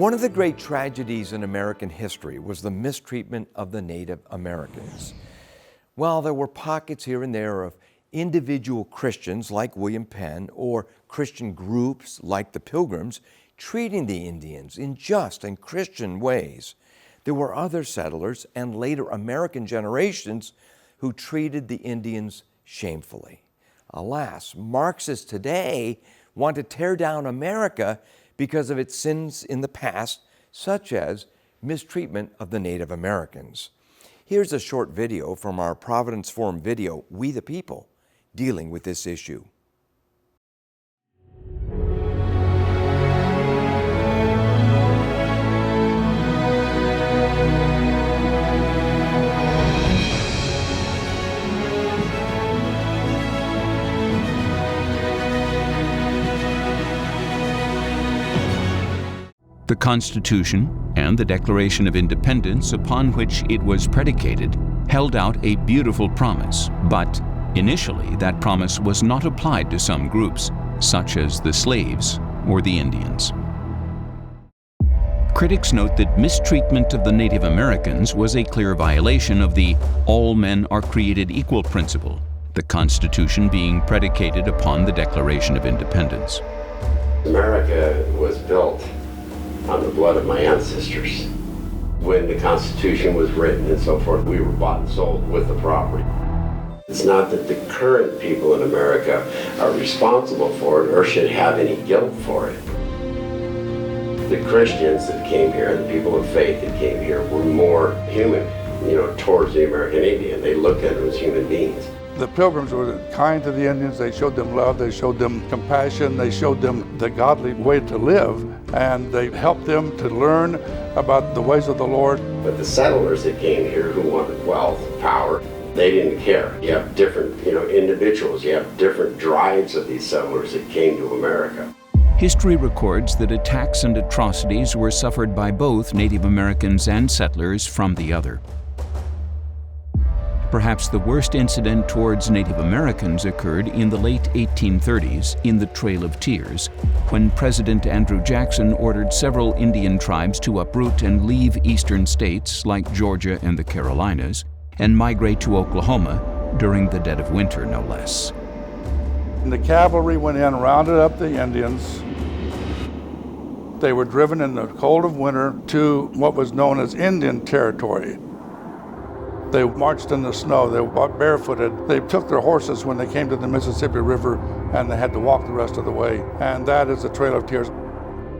One of the great tragedies in American history was the mistreatment of the Native Americans. While there were pockets here and there of individual Christians like William Penn or Christian groups like the Pilgrims treating the Indians in just and Christian ways, there were other settlers and later American generations who treated the Indians shamefully. Alas, Marxists today want to tear down America because of its sins in the past, such as mistreatment of the Native Americans. Here's a short video from our Providence Forum video, We the People, dealing with this issue. The Constitution and the Declaration of Independence upon which it was predicated held out a beautiful promise, but initially that promise was not applied to some groups, such as the slaves or the Indians. Critics note that mistreatment of the Native Americans was a clear violation of the all men are created equal principle, the Constitution being predicated upon the Declaration of Independence. America was built on the blood of my ancestors. When the Constitution was written and so forth, we were bought and sold with the property. It's not that the current people in America are responsible for it or should have any guilt for it. The Christians that came here, the people of faith that came here, were more human, towards the American Indian. They looked at them as human beings. The Pilgrims were kind to the Indians. They showed them love, they showed them compassion, they showed them the godly way to live, and they helped them to learn about the ways of the Lord. But the settlers that came here who wanted wealth, power, they didn't care. You have different, individuals, you have different drives of these settlers that came to America. History records that attacks and atrocities were suffered by both Native Americans and settlers from the other. Perhaps the worst incident towards Native Americans occurred in the late 1830s in the Trail of Tears, when President Andrew Jackson ordered several Indian tribes to uproot and leave eastern states like Georgia and the Carolinas and migrate to Oklahoma during the dead of winter, no less. And the cavalry went in, rounded up the Indians. They were driven in the cold of winter to what was known as Indian Territory. They marched in the snow, they walked barefooted. They took their horses when they came to the Mississippi River and they had to walk the rest of the way. And that is the Trail of Tears.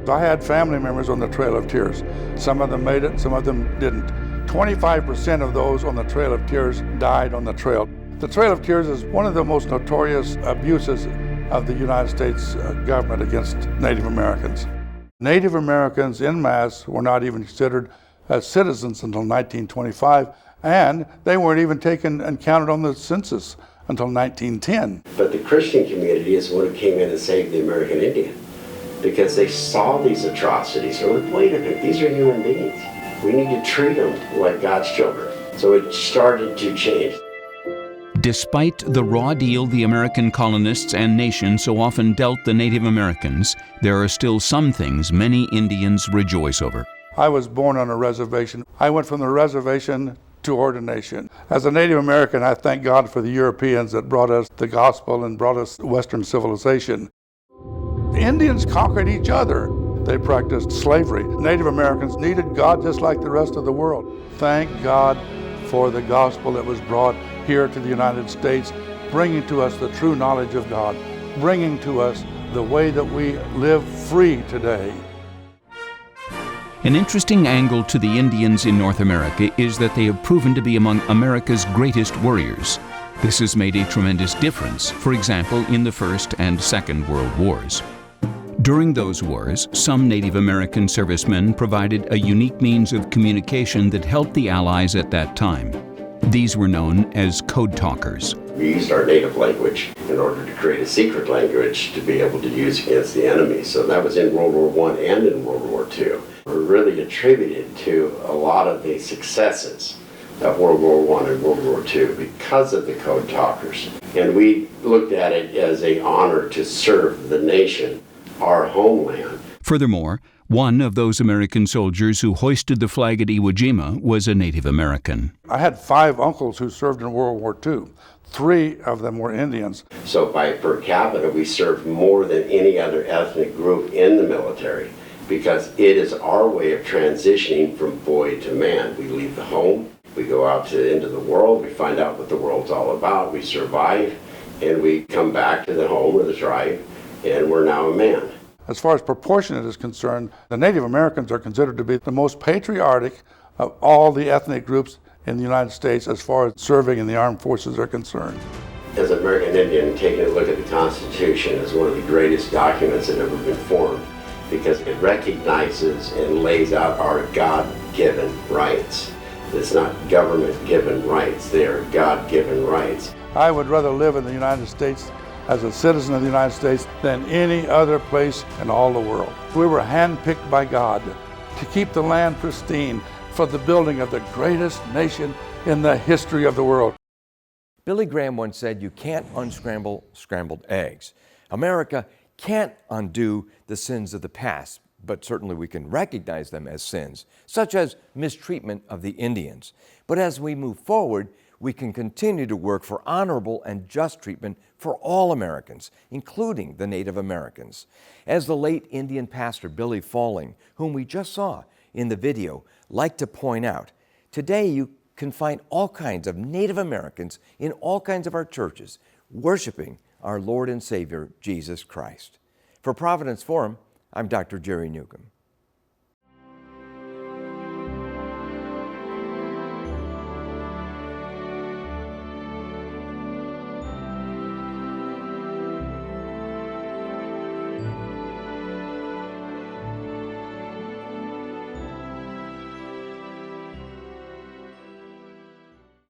I had family members on the Trail of Tears. Some of them made it, some of them didn't. 25% of those on the Trail of Tears died on the trail. The Trail of Tears is one of the most notorious abuses of the United States government against Native Americans. Native Americans en masse were not even considered as citizens until 1925. And they weren't even taken and counted on the census until 1910. But the Christian community is the one who came in and saved the American Indian because they saw these atrocities. They're like, wait a minute, these are human beings. We need to treat them like God's children. So it started to change. Despite the raw deal the American colonists and nation so often dealt the Native Americans, there are still some things many Indians rejoice over. I was born on a reservation. I went from the reservation to ordination. As a Native American, I thank God for the Europeans that brought us the gospel and brought us Western civilization. The Indians conquered each other. They practiced slavery. Native Americans needed God just like the rest of the world. Thank God for the gospel that was brought here to the United States, bringing to us the true knowledge of God, bringing to us the way that we live free today. An interesting angle to the Indians in North America is that they have proven to be among America's greatest warriors. This has made a tremendous difference, for example, in the First and Second World Wars. During those wars, some Native American servicemen provided a unique means of communication that helped the Allies at that time. These were known as code talkers. We used our native language in order to create a secret language to be able to use against the enemy. So that was in World War I and in World War II. We're really attributed to a lot of the successes of World War I and World War II because of the code talkers. And we looked at it as an honor to serve the nation, our homeland. Furthermore, One of those American soldiers who hoisted the flag at Iwo Jima was a Native American. I had 5 uncles who served in World War II. 3 of them were Indians. So by per capita, we served more than any other ethnic group in the military because it is our way of transitioning from boy to man. We leave the home, we go out into the world, we find out what the world's all about, we survive, and we come back to the home or the tribe, and we're now a man. As far as proportionate is concerned, the Native Americans are considered to be the most patriotic of all the ethnic groups in the United States as far as serving in the armed forces are concerned. As an American Indian, taking a look at the Constitution is one of the greatest documents that have ever been formed because it recognizes and lays out our God-given rights. It's not government-given rights, they are God-given rights. I would rather live in the United States as a citizen of the United States than any other place in all the world. We were handpicked by God to keep the land pristine for the building of the greatest nation in the history of the world. Billy Graham once said, "You can't unscramble scrambled eggs." America can't undo the sins of the past, but certainly we can recognize them as sins, such as mistreatment of the Indians. But as we move forward, we can continue to work for honorable and just treatment for all Americans, including the Native Americans. As the late Indian pastor Billy Falling, whom we just saw in the video, liked to point out, today you can find all kinds of Native Americans in all kinds of our churches worshiping our Lord and Savior, Jesus Christ. For Providence Forum, I'm Dr. Jerry Newcomb.